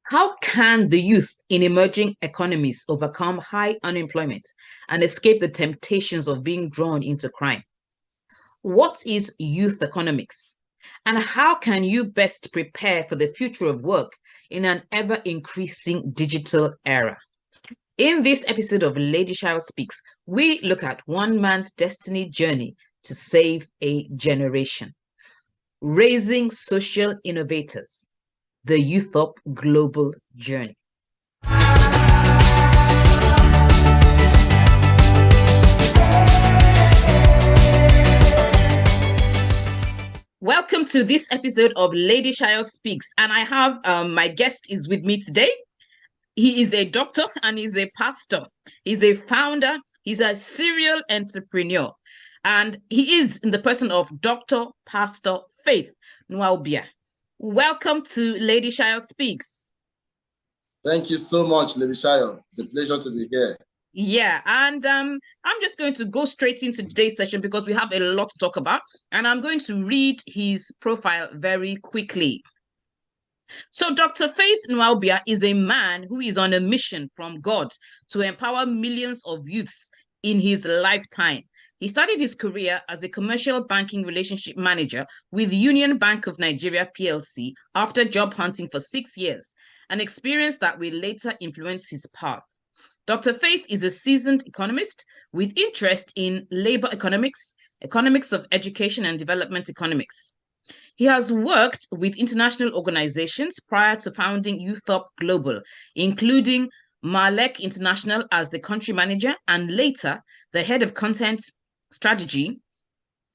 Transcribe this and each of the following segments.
How can the youth in emerging economies overcome high unemployment and escape the temptations of being drawn into crime? What is youth economics? And how can you best prepare for the future of work in an ever-increasing digital era? In this episode of Lady Shayo Speaks, we look at one man's destiny journey to save a generation. Raising social innovators, the YouthUp Global journey. Welcome to this episode of Lady Shayo Speaks, and I have my guest is with me today. He is a doctor and he's a pastor. He's a founder. He's a serial entrepreneur, and he is in the person of Dr. Pastor Faith Nwaobia. Welcome to Lady Shayo Speaks. Thank you so much, Lady Shayo. It's a pleasure to be here. Yeah, and I'm just going to go straight into today's session because we have a lot to talk about, and I'm going to read his profile very quickly. So Dr. Faith Nwaobia is a man who is on a mission from God to empower millions of youths in his lifetime. He started his career as a commercial banking relationship manager with Union Bank of Nigeria PLC after job hunting for 6 years, an experience that will later influence his path. Dr. Faith is a seasoned economist with interest in labor economics, economics of education and development economics. He has worked with international organizations prior to founding YouthUp Global, including Malek International as the country manager and later the head of content strategy,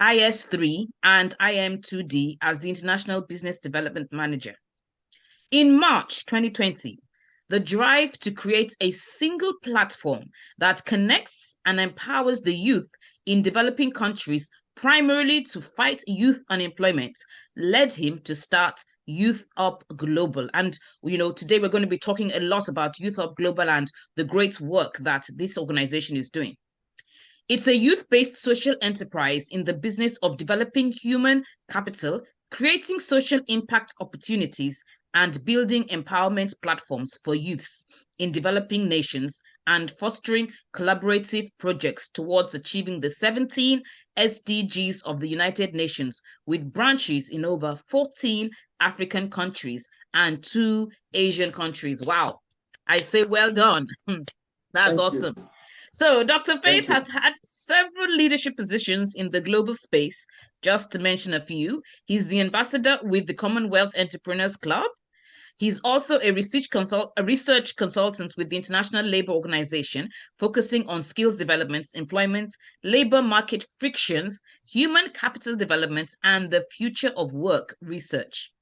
IS3 and IM2D as the international business development manager. In March 2020, the drive to create a single platform that connects and empowers the youth in developing countries primarily to fight youth unemployment led him to start YouthUp Global. And, today we're going to be talking a lot about YouthUp Global and the great work that this organization is doing. It's a youth-based social enterprise in the business of developing human capital, creating social impact opportunities, and building empowerment platforms for youths in developing nations and fostering collaborative projects towards achieving the 17 SDGs of the United Nations with branches in over 14 African countries and 2 Asian countries. Wow. I say well done. That's Thank awesome. you. So Dr. Faith has had several leadership positions in the global space, just to mention a few. He's the ambassador with the Commonwealth Entrepreneurs Club. He's also a research consultant with the International Labour Organization, focusing on skills development, employment, labor market frictions, human capital development, and the future of work research.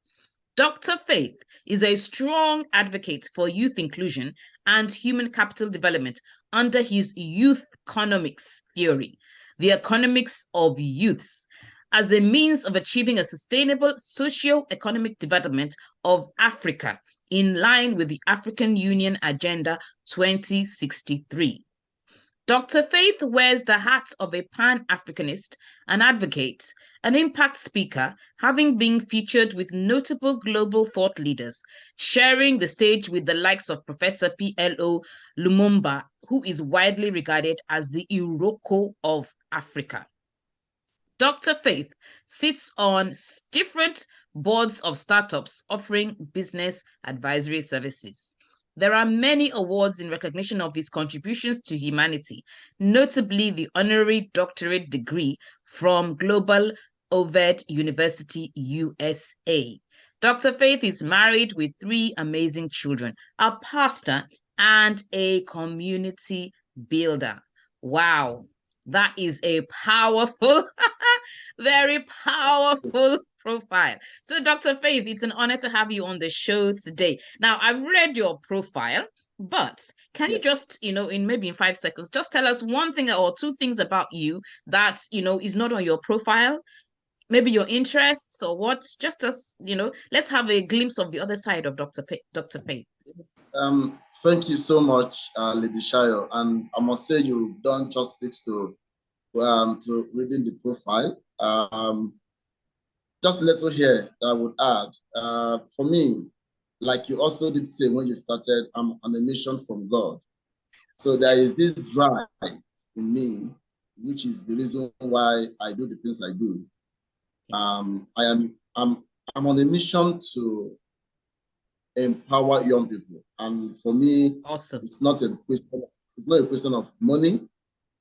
Dr. Faith is a strong advocate for youth inclusion and human capital development under his Youthconomics theory, the economics of youths, as a means of achieving a sustainable socio-economic development of Africa in line with the African Union Agenda 2063. Dr. Faith wears the hat of a Pan-Africanist, an advocate, an impact speaker, having been featured with notable global thought leaders, sharing the stage with the likes of Professor P.L.O. Lumumba, who is widely regarded as the Iroko of Africa. Dr. Faith sits on different boards of startups offering business advisory services. There are many awards in recognition of his contributions to humanity, notably the honorary doctorate degree from Global Oved University, USA. Dr. Faith is married with 3 amazing children, a pastor, and a community builder. Wow. That is a powerful, very powerful profile. So, Dr. Faith, it's an honor to have you on the show today. Now, I've read your profile, but can you just, in 5 seconds, just tell us one thing or 2 things about you that, is not on your profile? Maybe your interests or what? Just as, let's have a glimpse of the other side of Dr. Faith. Thank you so much, Lady Shayo. And I must say you've done justice to reading the profile. Just a little here that I would add. For me, like you also did say when you started, I'm on a mission from God. So there is this drive in me, which is the reason why I do the things I do. I'm on a mission to empower young people, and for me, Awesome. it's not a question of money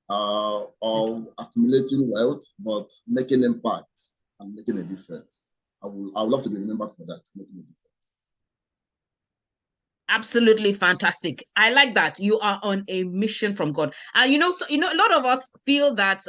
or accumulating wealth, but making impact and making a difference. I would love to be remembered for that, making a difference. Absolutely fantastic. I like that. You are on a mission from God. And a lot of us feel that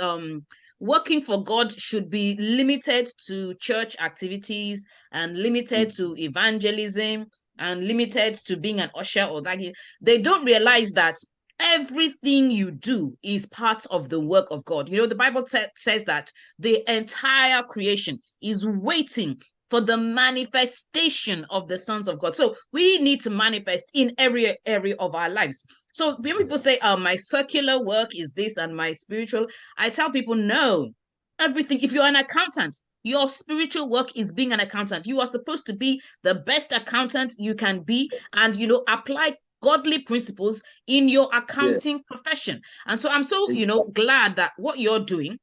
working for God should be limited to church activities and limited to evangelism and limited to being an usher or that. They don't realize that everything you do is part of the work of God. The Bible says that the entire creation is waiting for the manifestation of the sons of God. So we need to manifest in every area of our lives. So when people say, my secular work is this and my spiritual, I tell people, no, everything. If you're an accountant, your spiritual work is being an accountant. You are supposed to be the best accountant you can be and, apply godly principles in your accounting profession. And so I'm so, glad that what you're doing,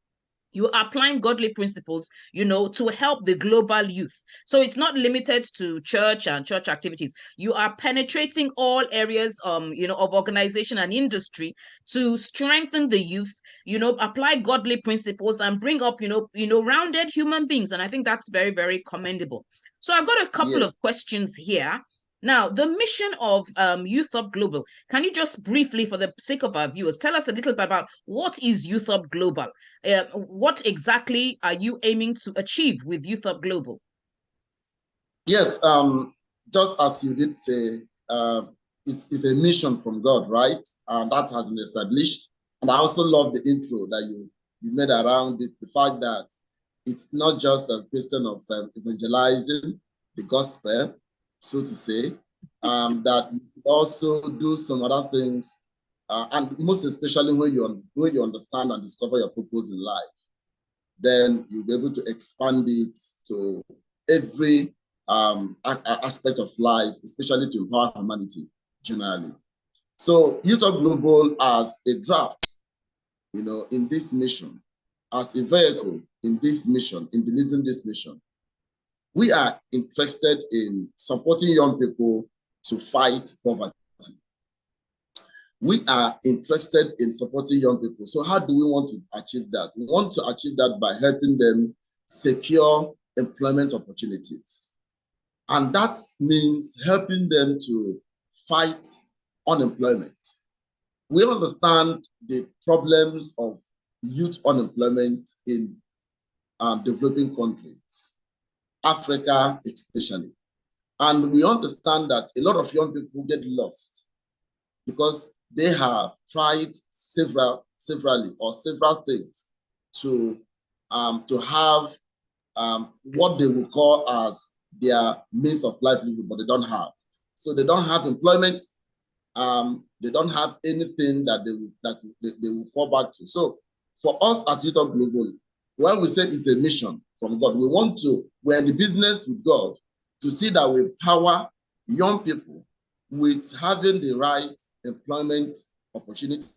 you are applying godly principles, to help the global youth. So it's not limited to church and church activities. You are penetrating all areas, of organization and industry to strengthen the youth, apply godly principles and bring up, rounded human beings. And I think that's very, very commendable. So I've got a couple of questions here. Now, the mission of YouthUp Global, can you just briefly, for the sake of our viewers, tell us a little bit about what is YouthUp Global? What exactly are you aiming to achieve with YouthUp Global? Yes, just as you did say, it's a mission from God, right? And that has been established. And I also love the intro that you made around it, the fact that it's not just a question of evangelizing the gospel, so to say, that you also do some other things, and most especially when you understand and discover your purpose in life, then you'll be able to expand it to every aspect of life, especially to empower humanity generally. So YouthUp Global as a draft, in this mission, as a vehicle in this mission, in delivering this mission, we are interested in supporting young people to fight poverty. We are interested in supporting young people. So how do we want to achieve that? We want to achieve that by helping them secure employment opportunities. And that means helping them to fight unemployment. We understand the problems of youth unemployment in developing countries, Africa especially. And we understand that a lot of young people get lost because they have tried several things to have what they will call as their means of livelihood, but they don't have. So they don't have employment. They don't have anything that they will fall back to. So for us at YouthUp Global, when we say it's a mission from God, we're in the business with God to see that we empower young people with having the right employment opportunities.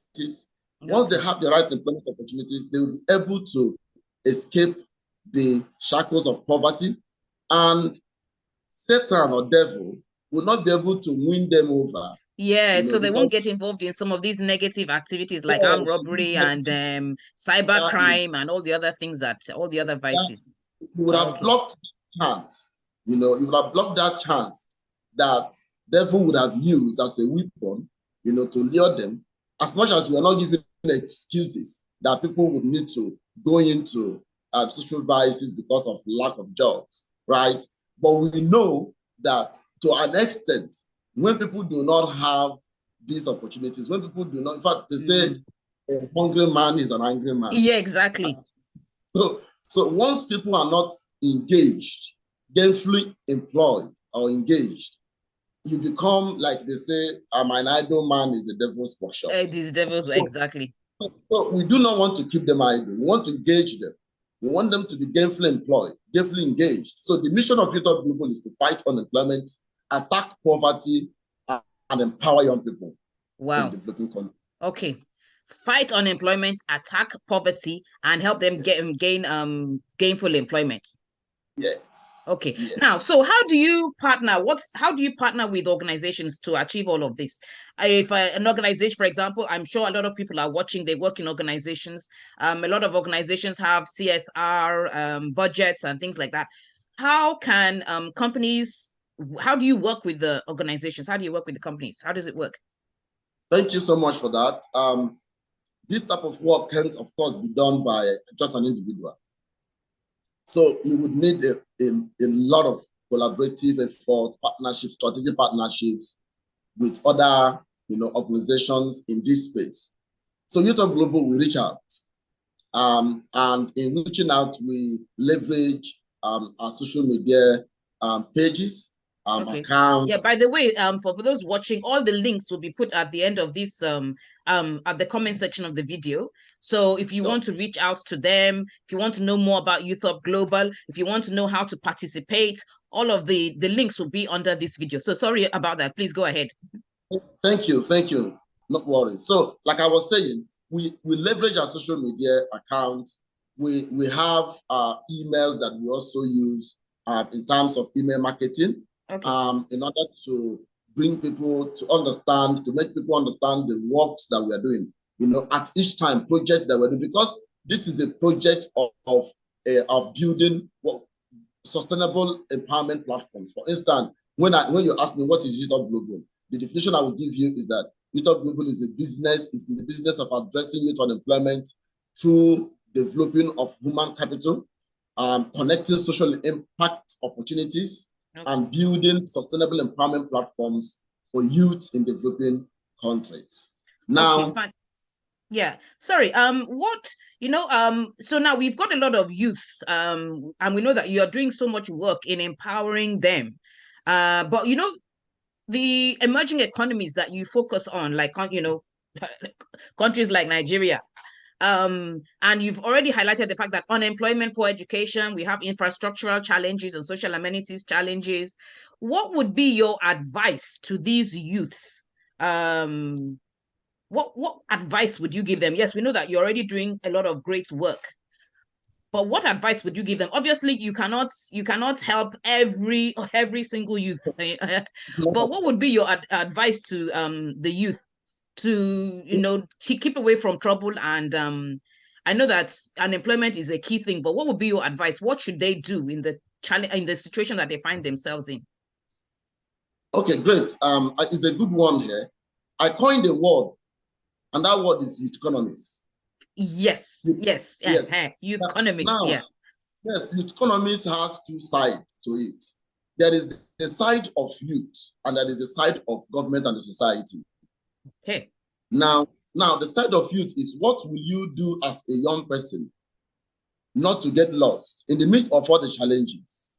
Okay. Once they have the right employment opportunities, they will be able to escape the shackles of poverty, and Satan or devil will not be able to win them over. Yeah, so they won't get involved in some of these negative activities like armed robbery and cyber crime and all the other things all the other vices. You would have blocked that chance. You would have blocked that chance that devil would have used as a weapon, to lure them. As much as we are not giving excuses that people would need to go into social vices because of lack of jobs, right? But we know that to an extent, when people do not have these opportunities, when people do not, in fact, they say a hungry man is an angry man. Yeah, exactly. So once people are not engaged, gainfully employed or engaged, you become, like they say, an idle man is a devil's workshop. These devils, exactly. So we do not want to keep them idle. We want to engage them. We want them to be gainfully employed, gainfully engaged. So the mission of YouthUp Global is to fight unemployment attack poverty, and empower young people in Wow. developing countries. Okay. Fight unemployment, attack poverty, and help them gain gainful employment. Yes. Okay. Yes. Now, so how do you partner? How do you partner with organizations to achieve all of this? If an organization, for example, I'm sure a lot of people are watching, they work in organizations. A lot of organizations have CSR budgets and things like that. How can companies, how do you work with the organizations? How do you work with the companies? How does it work? Thank you so much for that. This type of work can't, of course, be done by just an individual. So you would need a lot of collaborative effort, partnerships, strategic partnerships with other organizations in this space. So YouthUp Global, we reach out. And in reaching out, we leverage our social media pages, Okay. accounts. Yeah, by the way, for those watching, all the links will be put at the end of this at the comment section of the video. So if you want to reach out to them, if you want to know more about YouthUp Global, if you want to know how to participate, all of the links will be under this video. So sorry about that. Please go ahead. Thank you. Not worry. So, like I was saying, we leverage our social media accounts. We have emails that we also use in terms of email marketing. Okay. In order to bring people to understand, to make people understand the works that we are doing, at each time project that we're doing, because this is a project of building sustainable empowerment platforms. For instance, when you ask me what is YouthUp Global, the definition I will give you is that YouthUp Global is in the business of addressing youth unemployment through developing of human capital, connecting social impact opportunities, and building sustainable empowerment platforms for youth in developing countries. Now, yeah, sorry. So now we've got a lot of youths, and we know that you're doing so much work in empowering them. But the emerging economies that you focus on, like countries like Nigeria, and you've already highlighted the fact that unemployment, poor education, we have infrastructural challenges and social amenities challenges. What would be your advice to these youths? What advice would you give them? Yes, we know that you're already doing a lot of great work, but what advice would you give them? Obviously, you cannot help every single youth. But what would be your advice to the youth to keep away from trouble? And I know that unemployment is a key thing, but what would be your advice? What should they do in the situation that they find themselves in? Okay, great. It's a good one here. I coined a word, and that word is Youthconomics. Yes. Youthconomics. Now, yes, Youthconomics has two sides to it. There is the side of youth, and there is the side of government and the society. Okay. Now, the side of youth is, what will you do as a young person not to get lost in the midst of all the challenges?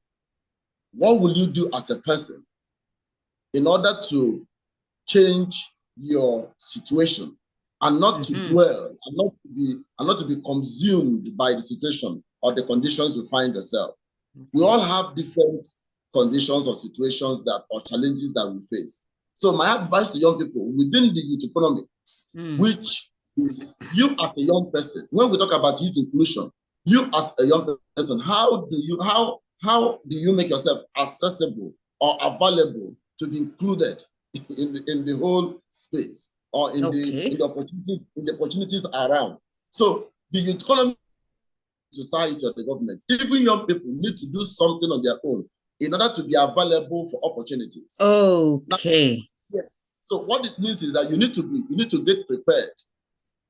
What will you do as a person in order to change your situation and not to dwell and not to be consumed by the situation or the conditions you find yourself? We all have different conditions or situations or challenges that we face. So my advice to young people within the youth economics, which is you as a young person, when we talk about youth inclusion, you as a young person, how do you make yourself accessible or available to be included in the whole space or in the opportunities around? So the youth economy, society, or the government, even young people need to do something on their own in order to be available for opportunities. Okay. Now, so what it means is that you need to get prepared.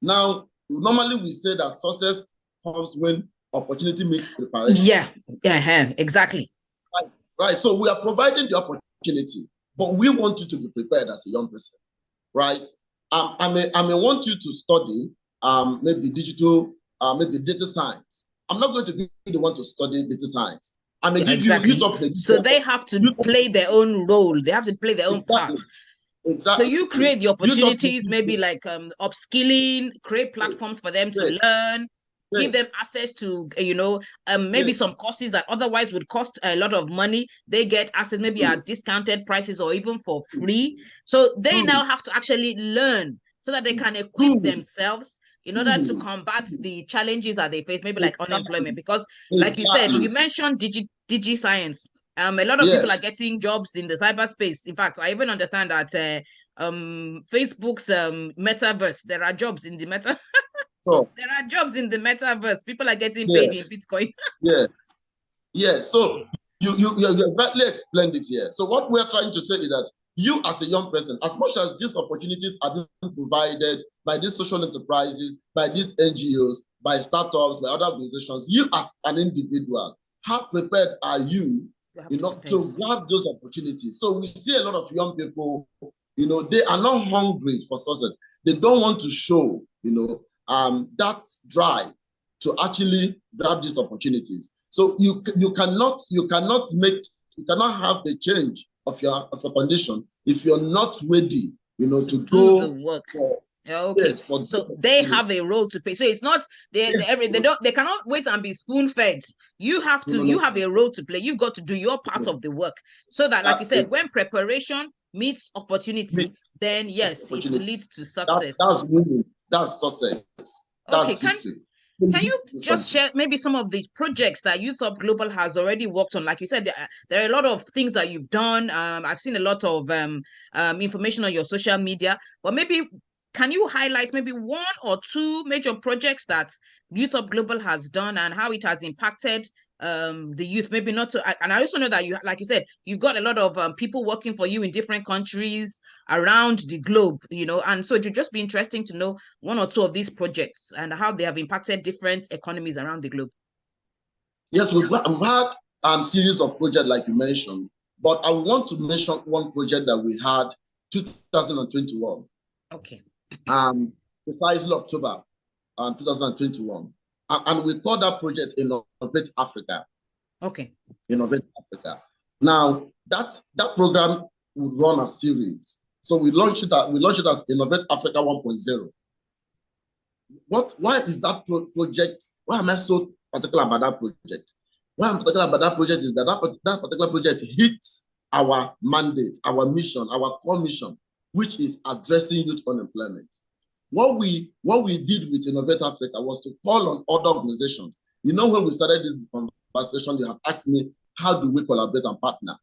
Now, normally we say that success comes when opportunity meets preparation. Yeah, exactly. Right. So we are providing the opportunity, but we want you to be prepared as a young person, right? I may want you to study maybe digital, maybe data science. I'm not going to be the one to study data science. I may give you so they have to play their own role. They have to play their own part. Exactly. So you create the opportunities, maybe like upskilling, create platforms for them to learn. give them access to, maybe some courses that otherwise would cost a lot of money. They get access maybe at discounted prices or even for free. So they now have to actually learn so that they can equip themselves in order to combat the challenges that they face, maybe like unemployment. Because like you said, you mentioned digi science. A lot of people are getting jobs in the cyberspace. In fact, I even understand that Facebook's metaverse, there are jobs in the meta. There are jobs in the metaverse. People are getting paid in Bitcoin. So you rightly explained it here. So what we're trying to say is that you as a young person, as much as these opportunities are being provided by these social enterprises, by these NGOs, by startups, by other organizations, you as an individual, how prepared are you, to grab those opportunities? So we see a lot of young people, they are not hungry for success. They don't want to show, that drive to actually grab these opportunities. So you cannot have the change of your condition if you're not ready, to go the work. Yes, so they have a role to play. So it's not they cannot wait and be spoon fed. You have to you have a role to play. You've got to do your part of the work so that, like you said, when preparation meets opportunity, then yes, it will lead to success. That's winning. That's success. That's victory. Can you just share maybe some of the projects that YouthUp Global has already worked on? Like you said, there are a lot of things that you've done. I've seen a lot of information on your social media, but maybe can you highlight maybe one or two major projects that YouthUp Global has done and how it has impacted the youth? Maybe not to, and I also know that you, like you said, you've got a lot of people working for you in different countries around the globe, and so it would just be interesting to know one or two of these projects and how they have impacted different economies around the globe. Yes, we've had series of projects like you mentioned, but I want to mention one project that we had 2021. Okay. Precisely October 2021. And we call that project Innovate Africa. Okay. Innovate Africa. Now, that program would run a series. So we launched it as Innovate Africa 1.0. Why is that project? Why am I so particular about that project? Why I'm particular about that project is that particular project hits our mandate, our mission, our core mission, which is addressing youth unemployment. What we did with Innovate Africa was to call on other organizations. When we started this conversation, you have asked me, how do we collaborate and partner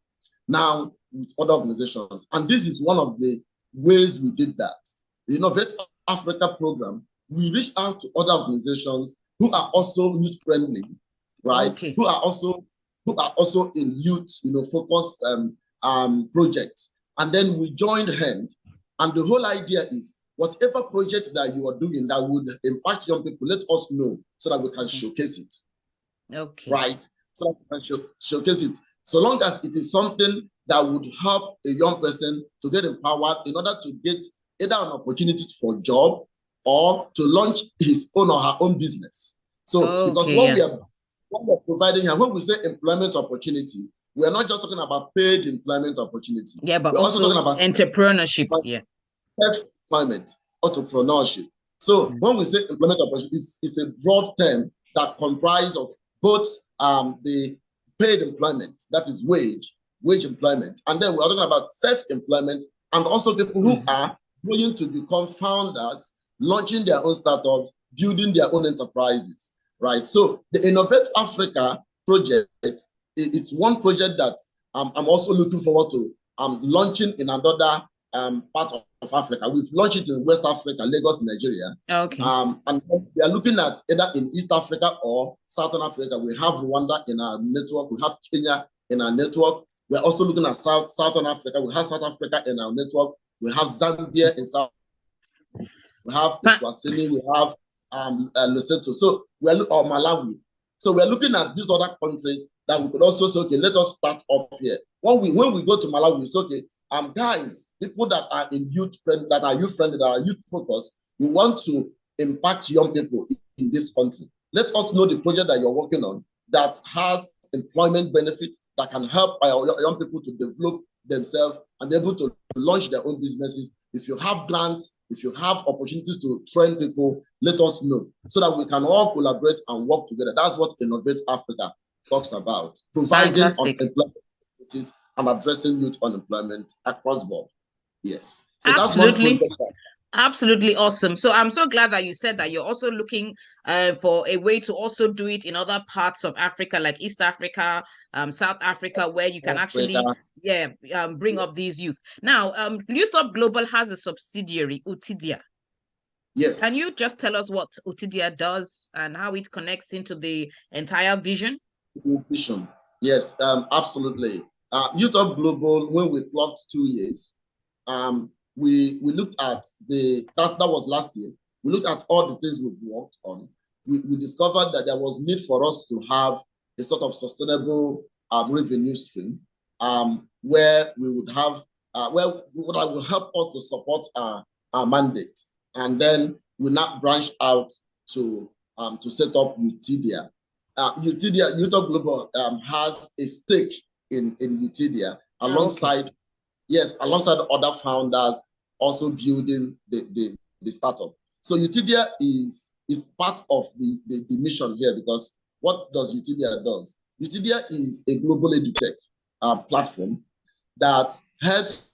now with other organizations? And this is one of the ways we did that. The Innovate Africa program, we reached out to other organizations who are also youth friendly, right? Okay. Who are also in youth, focused projects. And then we joined hands. And the whole idea is whatever project that you are doing that would impact young people, let us know so that we can showcase it. Okay. Right? So that we can showcase it. So long as it is something that would help a young person to get empowered in order to get either an opportunity for a job or to launch his own or her own business. So because what we are providing here, when we say employment opportunity, we are not just talking about paid employment opportunity. Yeah, but we're also talking about entrepreneurship. Self-employment, entrepreneurship. So when we say employment opportunity, it's a broad term that comprises of both the paid employment, that is wage employment, and then we're talking about self-employment and also people who are willing to become founders, launching their own startups, building their own enterprises, right? So the Innovate Africa project, it's one project that I'm also looking forward to launching in another part of Africa. We've launched it in West Africa, Lagos, Nigeria. Okay. And we are looking at either in East Africa or Southern Africa. We have Rwanda in our network. We have Kenya in our network. We're also looking at Southern Africa. We have South Africa in our network. We have Zambia in South. We have Eswatini. We have Lesotho. So or Malawi. So we're looking at these other countries that we could also say, okay, let us start off here. When we go to Malawi, we say, okay, guys, people that are youth friendly, that are youth focused, we want to impact young people in this country. Let us know the project that you're working on that has employment benefits that can help our young people to develop themselves and able to launch their own businesses. If you have grants, if you have opportunities to train people, let us know so that we can all collaborate and work together. That's what Innovate Africa talks about, providing employment opportunities and addressing youth unemployment across board. Yes. So absolutely. That's one project. Absolutely awesome. So I'm so glad that you said that you're also looking for a way to also do it in other parts of Africa, like East Africa, South Africa, where you can actually bring up these youth. Now, YouthUp Global has a subsidiary, Utidia. Yes. Can you just tell us what Utidia does and how it connects into the entire vision? Vision. Yes, absolutely. YouthUp Global, when we clocked 2 years, we looked at that was last year. We looked at all the things we've worked on. We discovered that there was need for us to have a sort of sustainable revenue stream where we would have that will help us to support our mandate. And then we now branched out to set up Utidia. YouthUp Global has a stake in Utidia alongside other founders also building the startup. So Utidia is part of the mission here, because what does Utidia does? Utidia is a global edutech platform that helps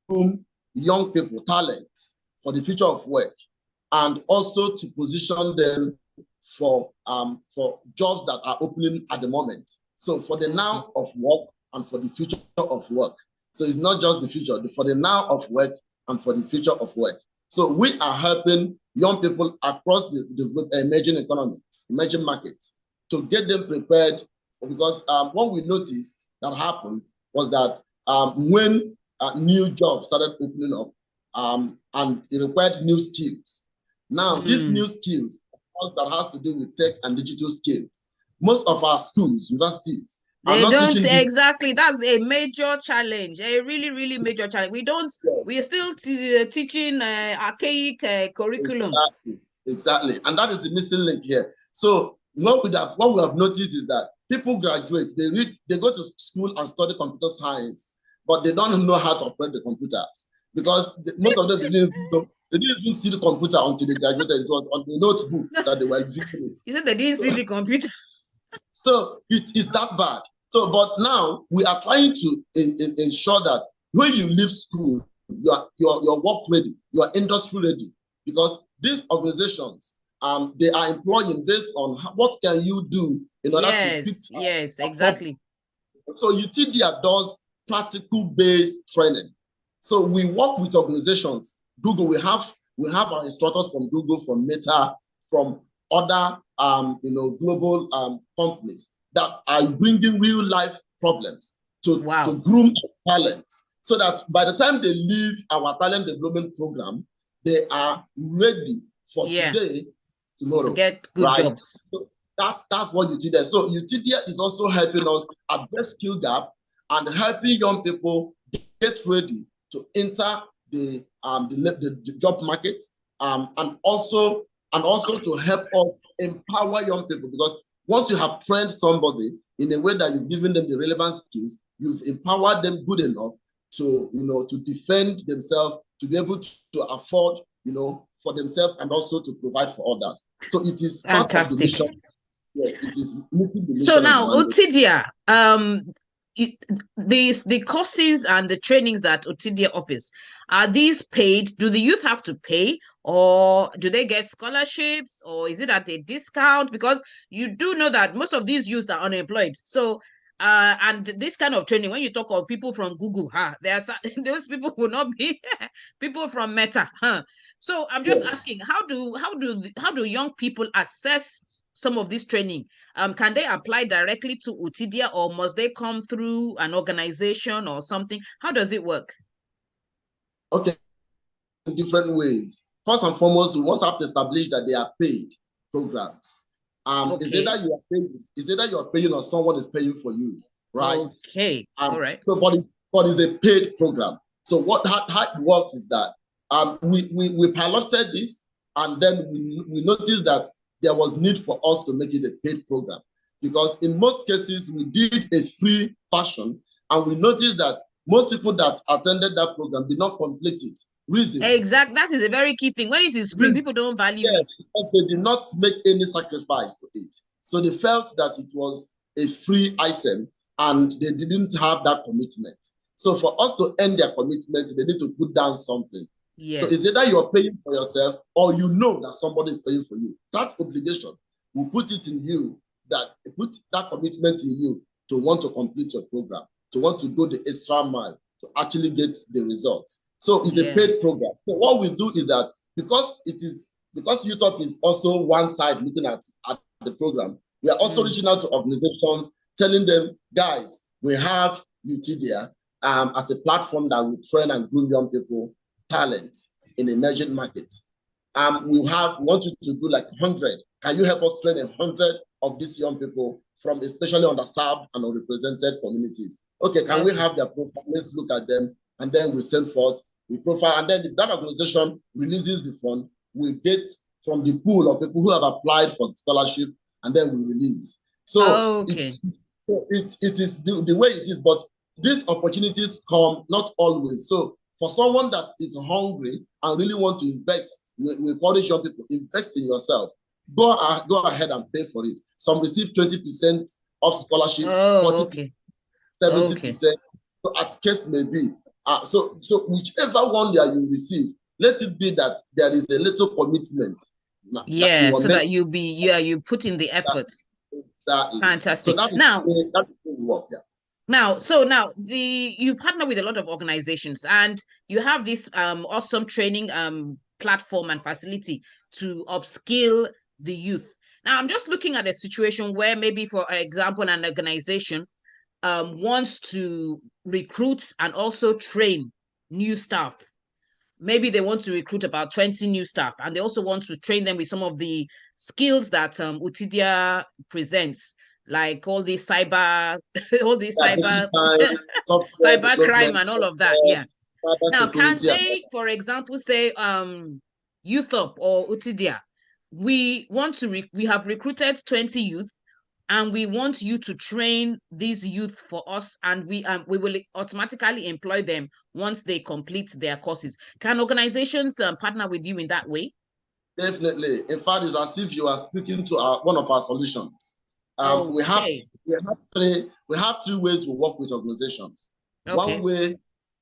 groom young people, talents for the future of work, and also to position them for jobs that are opening at the moment. So for the now of work and for the future of work. So it's not just the future, for the now of work and for the future of work. So we are helping young people across the emerging economies, emerging markets, to get them prepared. Because what we noticed that happened was that when new jobs started opening up, and it required new skills. Now, these new skills that has to do with tech and digital skills, most of our schools, universities, they don't exactly. That's a major challenge, a really, really major challenge. We don't. We are still teaching archaic curriculum. Exactly, and that is the missing link here. So what we have noticed is that people graduate, they go to school and study computer science, but they don't know how to operate the computers, because most of them didn't even see the computer until they graduated. It was on the notebook that they were viewing it. You said they didn't see the computer. So it is that bad. So, but now we are trying to ensure that when you leave school, you're work ready, you are industry ready, because these organizations, they are employing based on what can you do in order to fit. Yes, exactly. So Utidia does practical based training. So we work with organizations. Google, we have our instructors from Google, from Meta, from other global companies that are bringing real life problems to groom talents, so that by the time they leave our talent development program, they are ready for today, tomorrow, to get good jobs. So that's what Utidia. So Utidia is also helping us address skill gap and helping young people get ready to enter the job market, and also to help us empower young people, because once you have trained somebody in a way that you've given them the relevant skills, you've empowered them good enough to defend themselves, to be able to afford for themselves, and also to provide for others. So it is part of the mission. Yes, it is meeting the mission. So now, Utidia, the courses and the trainings that Utidia offers, are these paid? Do the youth have to pay, or do they get scholarships, or is it at a discount? Because you do know that most of these youths are unemployed. So and this kind of training, when you talk of people from Google, those people will not be people from Meta. So I'm just asking, how do young people assess some of this training? Can they apply directly to Utidia, or must they come through an organization or something? How does it work? Okay, in different ways. First and foremost, we must have to establish that they are paid programs. Is it that you are paying or someone is paying for you, right? Okay, all right. So, but it's a paid program. So how it works is that we piloted this, and then we noticed that there was need for us to make it a paid program, because in most cases we did a free version, and we noticed that most people that attended that program did not complete it. Reason? Exactly. That is a very key thing. When it is free, people don't value it. Because they did not make any sacrifice to it. So they felt that it was a free item and they didn't have that commitment. So for us to end their commitment, they need to put down something. Yes. So it's either you're paying for yourself or you know that somebody is paying for you. That obligation will put it in you, that put that commitment in you to want to complete your program, to want to go the extra mile to actually get the results. So it's a paid program. So what we do is that because YouthUp is also one side looking at the program, we are also reaching out to organizations, telling them, guys, we have Utidia as a platform that will train and groom young people talent in emerging markets. We want you to do like 100. Can you help us train 100 of these young people from especially underserved and unrepresented communities? Okay, can we have their profile? Let's look at them, and then we send forth, we profile, and then if that organization releases the fund, we get from the pool of people who have applied for scholarship, and then we release. So it is the way it is, but these opportunities come not always. So for someone that is hungry and really want to invest, we encourage young people, invest in yourself. Go ahead and pay for it. Some receive 20% of scholarship, 40%, 70%. So as case may be. So whichever one that you receive, let it be that there is a little commitment. So that you put in the effort. Fantastic. So that will work. Now, you partner with a lot of organizations, and you have this awesome training platform and facility to upskill the youth. Now, I'm just looking at a situation where maybe, for example, an organization wants to recruit and also train new staff. Maybe they want to recruit about 20 new staff, and they also want to train them with some of the skills that Utidia presents, like all these cyber crime and all of that. Yeah. Now, can they, for example, say YouthUp or Utidia, we have recruited 20 youth, and we want you to train these youth for us, and we will automatically employ them once they complete their courses. Can organizations partner with you in that way? Definitely. In fact, it's as if you are speaking to one of our solutions. We have three ways we work with organizations. Okay.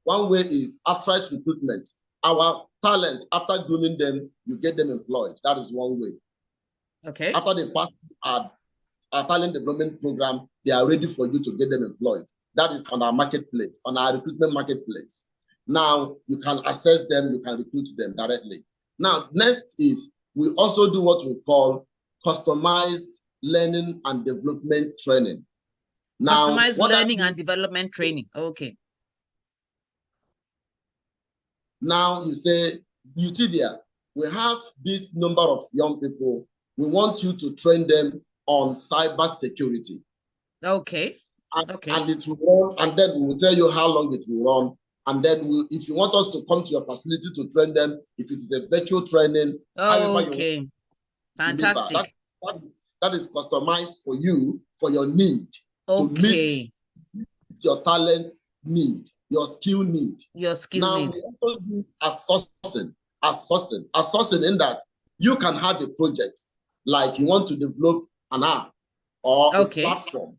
One way is outright recruitment. Our talent, after grooming them, you get them employed. That is one way. Okay. After they pass our talent development program, they are ready for you to get them employed. That is on our marketplace, on our recruitment marketplace. Now you can assess them, you can recruit them directly. Now, next is we also do what we call customized learning and development training. Now, customized learning and development training. Okay. Now you say, Utidia, we have this number of young people. We want you to train them on cyber security. Okay. And it will run, and then we will tell you how long it will run. And then if you want us to come to your facility to train them, if it is a virtual training, however you want. Fantastic. That is customized for you, for your need. Okay. To meet your talent need, your skill need. Your skill need. We also do outsourcing in that you can have a project, like you want to develop an app or a platform,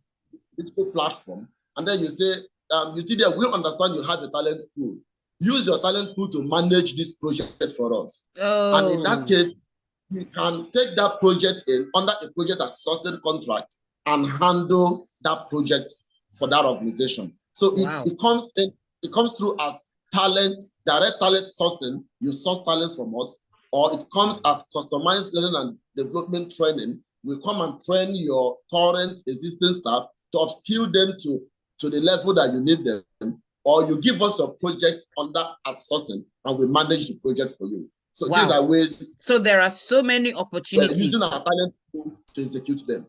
digital platform, and then you say, Utidia, we understand you have a talent pool. Use your talent pool to manage this project for us. And in that case, you can take that project under a project outsourcing contract and handle that project for that organization. So it comes through as direct talent sourcing. You source talent from us, or it comes as customized learning and development training. We come and train your current existing staff to upskill them to the level that you need them, or you give us a project under outsourcing and we manage the project for you. So these are ways. So there are so many opportunities. We're using our talent to execute them.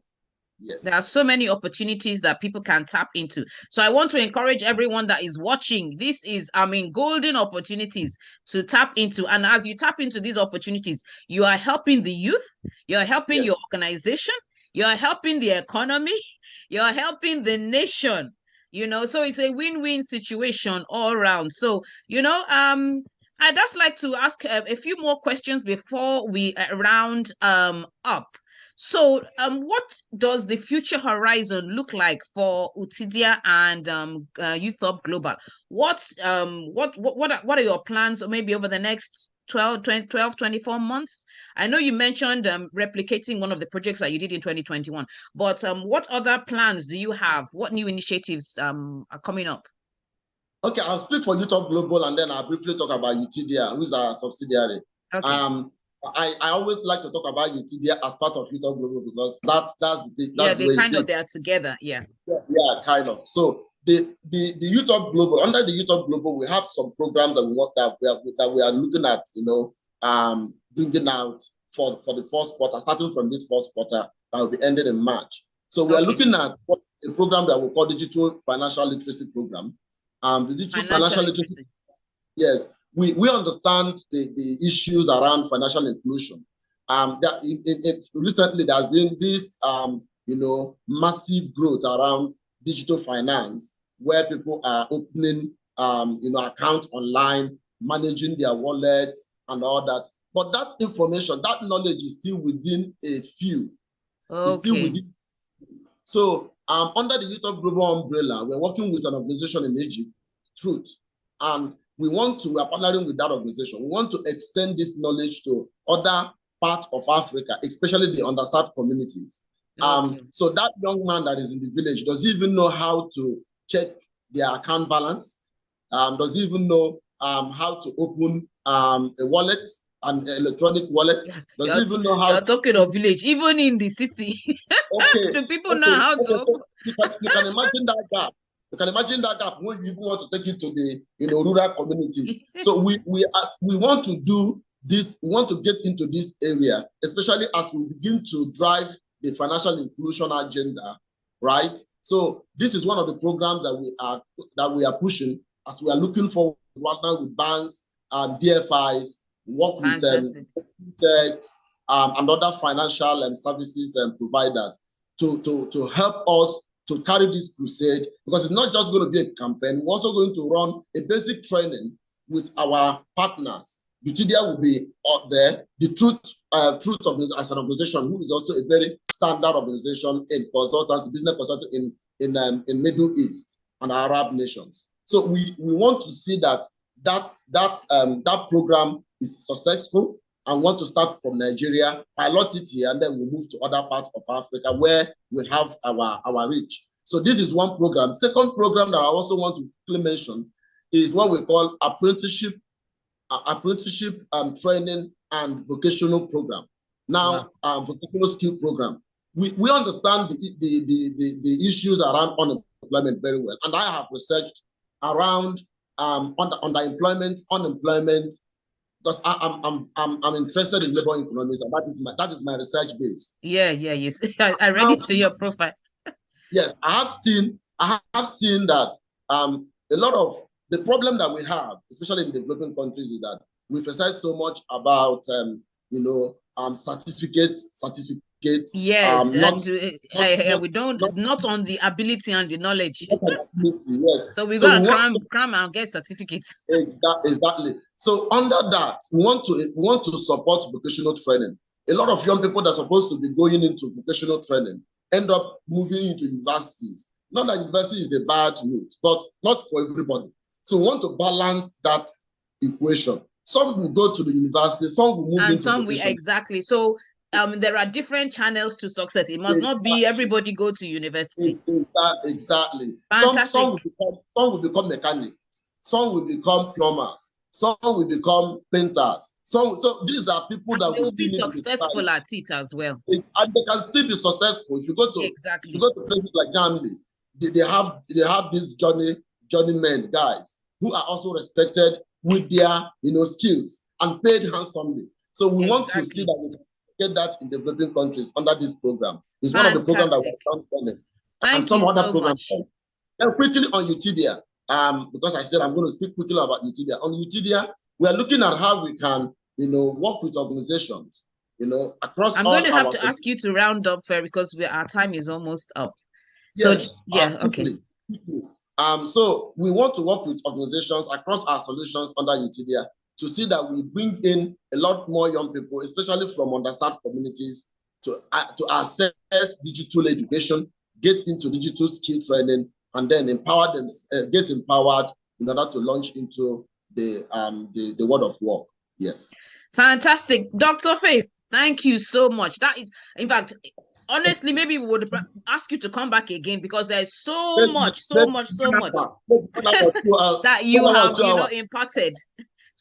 Yes. There are so many opportunities that people can tap into. So I want to encourage everyone that is watching. This is, golden opportunities to tap into. And as you tap into these opportunities, you are helping the youth, you're helping your organization, you're helping the economy, you're helping the nation. You know, so it's a win-win situation all around. So, you know, I'd just like to ask a few more questions before we round up. So, what does the future horizon look like for Utidia and YouthUp Global? What are your plans, or maybe over the next 24 months? I know you mentioned replicating one of the projects that you did in 2021, but what other plans do you have? What new initiatives are coming up? Okay, I'll speak for YouthUp Global, and then I'll briefly talk about Utidia, who's our subsidiary. Okay. I always like to talk about Utidia as part of YouthUp Global because that's the way they are together. Yeah, kind of. So the YouthUp Global, under the YouthUp Global, we have some programs that we are looking at, bringing out for the first quarter, starting from this first quarter that will be ended in March. So we are looking at a program that we call Digital Financial Literacy Program. The digital financial literacy. Yes, we understand the issues around financial inclusion. Recently there's been this massive growth around digital finance, where people are opening accounts online, managing their wallets and all that. But that information, that knowledge is still within a few. It's still within. So under the YouthUp Global umbrella, we're working with an organization in Egypt, Truth, and we are partnering with that organization. We want to extend this knowledge to other parts of Africa, especially the underserved communities. So that young man that is in the village, does he even know how to check their account balance? Does he even know how to open a wallet, an electronic wallet? Does he even know how? You're talking of village, even in the city. Do people know how to open? You can imagine that gap. You can imagine that gap when you even want to take it to the rural communities. So we want to do this. We want to get into this area, especially as we begin to drive the financial inclusion agenda, right? So this is one of the programs that we are pushing, as we are looking for partner with banks, DFIs, work with techs, and other financial services and providers to help us to carry this crusade, because it's not just going to be a campaign. We're also going to run a basic training with our partners. Utidia will be out there. The Truth as an organization, who is also a very standard organization in consultancy, business consulting in Middle East and Arab nations. So we want to see that program is successful, and want to start from Nigeria, pilot it here, and then we move to other parts of Africa where we have our reach. So this is one program. Second program that I also want to quickly mention is what we call apprenticeship training and vocational program. Now, vocational skill program. We understand the issues around unemployment very well, and I have researched around underemployment, unemployment, because I'm interested in labor economics, and that is my research base. Yes. I read it to your profile. Yes, I have seen that a lot of the problem that we have, especially in developing countries, is that we emphasize so much about certificates. Yes, we don't not on the ability and the knowledge. Yes. So we got to cram and get certificates. Exactly. So under that, we want to support vocational training. A lot of young people that are supposed to be going into vocational training end up moving into universities. Not that university is a bad route, but not for everybody. So we want to balance that equation. Some will go to the university, some will move into vocational. Exactly. So there are different channels to success. It must not be everybody go to university. Exactly. Some will become mechanics. Some will become plumbers. Some will become painters. So these are people that will be successful at it as well. And they can still be successful. If you go to places like Germany, they have these journeymen guys who are also respected with their skills and paid handsomely. So we want to see that we get that in developing countries under this program. It's one of the programs that we're running. And some other programs. And quickly on Utidia, because I said I'm going to speak quickly about Utidia. On Utidia, we are looking at how we can, work with organizations, across. I'm going to have to ask you to round up, because our time is almost up. Yes. So okay. So we want to work with organizations across our solutions under Utidia to see that we bring in a lot more young people, especially from underserved communities, to access digital education, get into digital skill training, and then empower them, get empowered in order to launch into the world of work. Yes. Fantastic. Dr. Faith, thank you so much. That is, in fact, honestly, maybe we would ask you to come back again because there's so much that you have, imparted.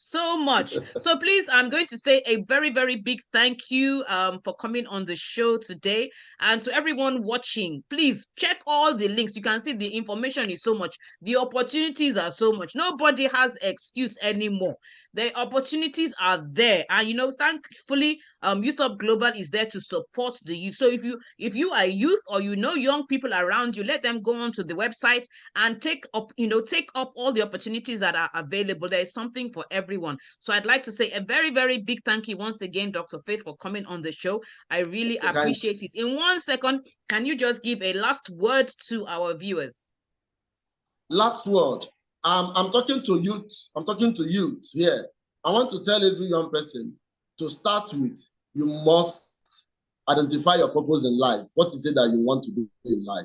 So much. So please, I'm going to say a very, very big thank you for coming on the show today. And to everyone watching, please check all the links. You can see the information is so much. The opportunities are so much. Nobody has excuse anymore. The opportunities are there. And, thankfully, YouthUp Global is there to support the youth. So if you are youth or young people around you, let them go onto the website and take up all the opportunities that are available. There is something for everyone. So I'd like to say a very, very big thank you once again, Dr. Faith, for coming on the show. I really appreciate it. In 1 second, can you just give a last word to our viewers? Last word. I'm talking to youth. I'm talking to youth here. I want to tell every young person to start with, you must identify your purpose in life. What is it that you want to do in life?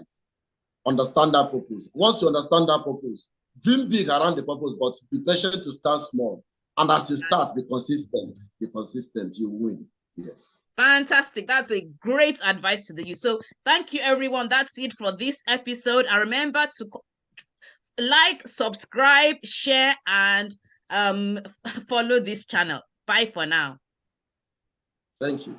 Understand that purpose. Once you understand that purpose, dream big around the purpose, but be patient to start small. And as you start, be consistent. Be consistent, you win. Yes. Fantastic. That's a great advice to the youth. So thank you, everyone. That's it for this episode. And remember to like, subscribe, share, and follow this channel. Bye for now. Thank you.